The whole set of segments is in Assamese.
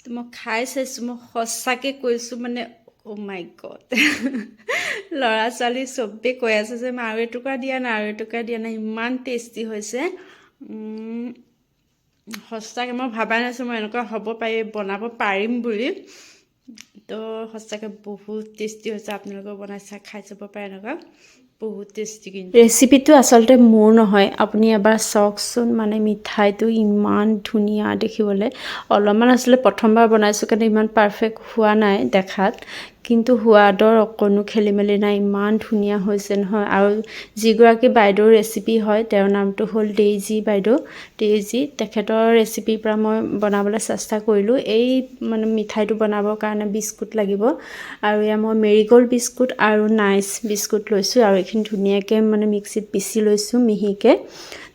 তো মই খাই চাইছোঁ, মই সঁচাকৈ কৈছোঁ মানে অ' মাই গড ল'ৰা ছোৱালী চবেই কৈ আছে যে মই আৰু এটুকুৰা দিয়া নাই, আৰু এটুকুৰা দিয়া নাই, ইমান টেষ্টি হৈছে। সঁচাকৈ মই ভবা নাছিলোঁ মই এনেকুৱা হ'ব পাৰি, বনাব পাৰিম বুলি। তো সঁচাকৈ বহুত টেষ্টি হৈছে। আপোনালোকেও বনাই খাই চাব পাৰে এনেকুৱা, বহুত টেষ্টি। কিন্তু ৰেচিপিটো আচলতে মোৰ নহয়, আপুনি এবাৰ চাওকচোন। মানে মিঠাইটো ইমান ধুনীয়া দেখিবলৈ। অলপমান আচলতে প্ৰথমবাৰ বনাইছোঁ কাৰণে ইমান পাৰফেক্ট হোৱা নাই দেখাত, কিন্তু সোৱাদৰ অকণো খেলি মেলি নাই, ইমান ধুনীয়া হৈছে নহয়। আৰু যিগৰাকী বাইদেউৰ ৰেচিপি হয়, তেওঁৰ নামটো হ'ল ডেইজি বাইদেউ। ডেইজি তেখেতৰ ৰেচিপিৰ পৰা মই বনাবলৈ চেষ্টা কৰিলোঁ। এই মানে মিঠাইটো বনাবৰ কাৰণে বিস্কুট লাগিব, আৰু এয়া মই মেৰিগ'ল্ড বিস্কুট আৰু নাইচ বিস্কুট লৈছোঁ, আৰু এইখিনি ধুনীয়াকৈ মানে মিক্সিত পিচি লৈছোঁ মিহিকৈ।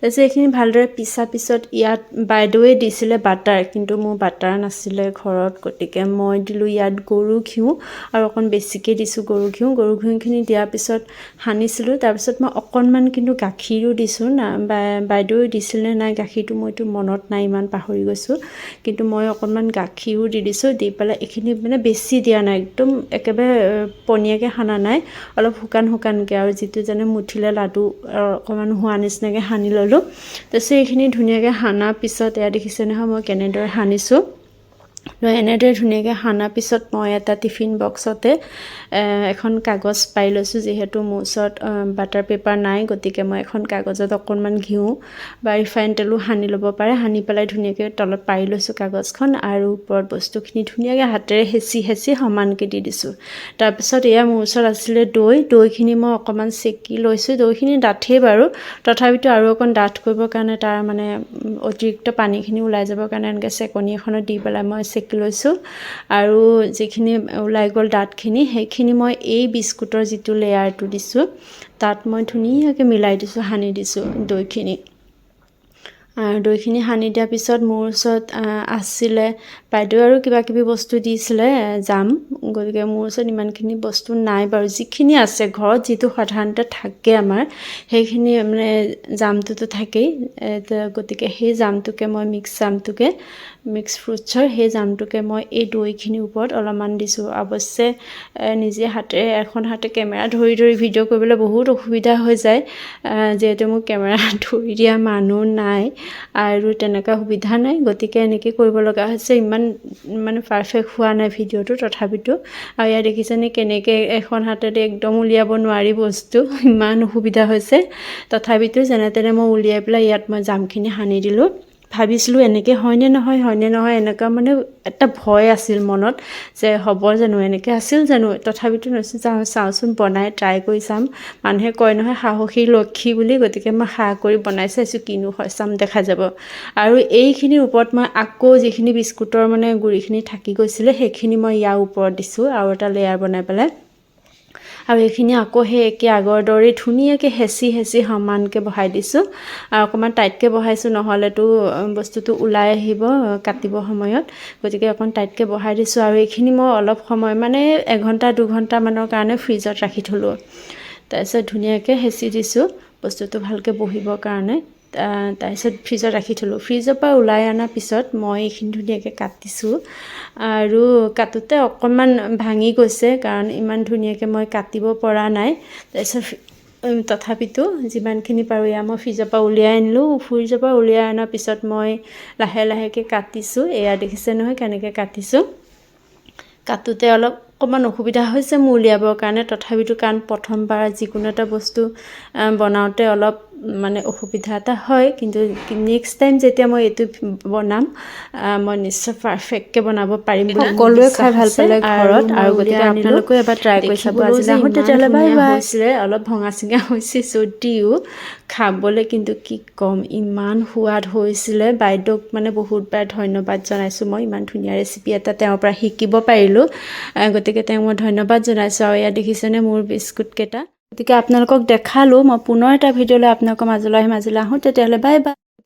তাৰপিছত এইখিনি ভালদৰে পিছাৰ পিছত ইয়াত বাইদেৱে দিছিলে বাটাৰ, কিন্তু মোৰ বাটাৰ নাছিলে ঘৰত, গতিকে মই দিলোঁ ইয়াত গৰু ঘিউ, আৰু অকণ বেছিকৈ দিছোঁ গৰু ঘিউ। গৰু ঘিউখিনি দিয়াৰ পিছত সানিছিলোঁ। তাৰপিছত মই অকণমান কিন্তু গাখীৰো দিছোঁ না, বাইদেৱে দিছিলে নাই গাখীৰটো মইতো মনত নাই, ইমান পাহৰি গৈছোঁ, কিন্তু মই অকণমান গাখীৰো দি দিছোঁ। দি পেলাই এইখিনি মানে বেছি দিয়া নাই, একদম একেবাৰে পনীয়াকৈ সানা নাই, অলপ শুকান শুকানকৈ, আৰু যিটো যেনে মুঠিলে লাডু অকণমান হোৱা নিচিনাকৈ সানি ল'লোঁ। তাৰপিছত এইখিনি ধুনীয়াকৈ সানাৰ পিছত এয়া দেখিছে নহয় মই কেনেদৰে সানিছোঁ। এনেদৰে ধুনীয়াকৈ সানাৰ পিছত মই এটা টিফিন বক্সতে এখন কাগজ পাৰি লৈছোঁ। যিহেতু মোৰ ওচৰত বাটাৰ পেপাৰ নাই, গতিকে মই এখন কাগজত অকণমান ঘিউ বা ৰিফাইন তেলো সানি ল'ব পাৰে, সানি পেলাই ধুনীয়াকৈ তলত পাৰি লৈছোঁ কাগজখন, আৰু ওপৰত বস্তুখিনি ধুনীয়াকৈ হাতেৰে হেঁচি হেঁচি সমানকৈ দি দিছোঁ। তাৰপিছত এয়া মোৰ ওচৰত আছিলে দৈখিনি মই অকণমান চেকি লৈছোঁ। দৈখিনি ডাঠেই বাৰু, তথাপিতো আৰু অকণ ডাঠ কৰিবৰ কাৰণে, তাৰ মানে অতিৰিক্ত পানীখিনি ওলাই যাবৰ কাৰণে এনেকৈ চেকনি এখনত দি পেলাই মই চেকি লৈছোঁ। আৰু যিখিনি ওলাই গ'ল ডাঠখিনি, সেইখিনি মই এই বিস্কুটৰ যিটো লেয়াৰটো দিছোঁ তাত মই ধুনীয়াকৈ মিলাই দিছোঁ, সানি দিছোঁ দৈখিনি। দৈখিনি সানি দিয়াৰ পিছত মোৰ ওচৰত আছিলে, বাইদেৱে আৰু কিবা কিবি বস্তু দিছিলে জাম, গতিকে মোৰ ওচৰত ইমানখিনি বস্তু নাই বাৰু। যিখিনি আছে ঘৰত, যিটো সাধাৰণতে থাকে আমাৰ, সেইখিনি মানে জামটোতো থাকেই, গতিকে সেই জামটোকে মই মিক্স ফ্ৰুটছৰ সেই জামটোকে মই এই দৈখিনিৰ ওপৰত অলপমান দিছোঁ। অৱশ্যে নিজে হাতেৰে এখন হাতে কেমেৰা ধৰি ধৰি ভিডিঅ' কৰিবলৈ বহুত অসুবিধা হৈ যায়, যিহেতু মোৰ কেমেৰা ধৰি দিয়া মানুহ নাই আৰু তেনেকুৱা সুবিধা নাই, গতিকে এনেকৈ কৰিব লগা হৈছে। ইমান মানে পাৰফেক্ট হোৱা নাই ভিডিঅ'টো তথাপিতো। আৰু ইয়াত দেখিছেনে কেনেকৈ এখন হাতেৰে একদম উলিয়াব নোৱাৰি বস্তু, ইমান অসুবিধা হৈছে, তথাপিতো যেনে তেনে মই উলিয়াই পেলাই ইয়াত মই জামখিনি সানি দিলোঁ। ভাবিছিলোঁ এনেকৈ হয়নে নহয় এনেকুৱা মানে এটা ভয় আছিল মনত, যে হ'ব জানো, এনেকৈ আছিল জানো, তথাপিতো চাওঁচোন বনাই ট্ৰাই কৰি চাম। মানুহে কয় নহয় সাহসী লক্ষী বুলি, গতিকে মই সাহ কৰি বনাই চাইছোঁ, কিনো হয় চাম, দেখা যাব। আৰু এইখিনিৰ ওপৰত মই আকৌ যিখিনি বিস্কুটৰ মানে গুড়িখিনি থাকি গৈছিলে, সেইখিনি মই ইয়াৰ ওপৰত দিছোঁ আৰু এটা লেয়াৰ বনাই পেলাই। আৰু এইখিনি আকৌ সেই একে আগৰ দৰেই ধুনীয়াকৈ হেঁচি হেঁচি সমানকৈ বহাই দিছোঁ, আৰু অকণমান টাইটকৈ বহাইছোঁ, নহ'লেতো বস্তুটো ওলাই আহিব কাটিবৰ সময়ত, গতিকে অকণ টাইটকৈ বহাই দিছোঁ। আৰু এইখিনি মই অলপ সময় মানে 1-2 ঘণ্টামানৰ কাৰণে ফ্ৰিজত ৰাখি থ'লোঁ। তাৰপিছত ধুনীয়াকৈ হেঁচি দিছোঁ বস্তুটো ভালকৈ বহিবৰ কাৰণে, তাৰপিছত ফ্ৰিজত ৰাখি থ'লোঁ। ফ্ৰিজৰ পৰা ওলাই অনাৰ পিছত মই এইখিনি ধুনীয়াকৈ কাটিছোঁ, আৰু কাটোতে অকণমান ভাঙি গৈছে, কাৰণ ইমান ধুনীয়াকৈ মই কাটিব পৰা নাই। তাৰপিছত তথাপিতো যিমানখিনি পাৰোঁ এয়া মই ফ্ৰিজৰ পৰা উলিয়াই আনিলোঁ। ফ্ৰিজৰ পৰা উলিয়াই অনাৰ পিছত মই লাহে লাহেকৈ কাটিছোঁ। এয়া দেখিছে নহয় কেনেকৈ কাটিছোঁ। কাটোতে অকণমান অসুবিধা হৈছে মোৰ উলিয়াবৰ কাৰণে, তথাপিতো কাৰণ প্ৰথমবাৰ যিকোনো এটা বস্তু বনাওঁতে অলপ মানে অসুবিধা এটা হয়, কিন্তু নেক্সট টাইম যেতিয়া মই এইটো বনাম মই নিশ্চয় পাৰফেক্টকৈ বনাব পাৰিম বুলি সকলোৱে খাই ভাল পালে ঘৰত, আৰু গতিকে আপোনালোকেও এবাৰ ট্ৰাই কৰি চাব। আজিলৈ আহোঁ তেতিয়াহ'লে, বাই বাই। হৈছিলে অলপ ভঙা চিঙা হৈছে যদিও খাবলৈ কিন্তু কি ক'ম, ইমান সোৱাদ হৈছিলে। বাইদেউক মানে বহুতবাৰ ধন্যবাদ জনাইছোঁ মই, ইমান ধুনীয়া ৰেচিপি এটা তেওঁৰ পৰা শিকিব পাৰিলোঁ, গতিকে তেওঁক মই ধন্যবাদ জনাইছোঁ। আৰু ইয়াত দেখিছেনে মোৰ বিস্কুটকেইটা, গতিকে আপোনালোকক দেখালোঁ। মই পুনৰ এটা ভিডিঅ' লৈ আপোনালোকৰ মাজলৈ আহিম। আজিলৈ আহোঁ তেতিয়াহ'লে, বাই বাই।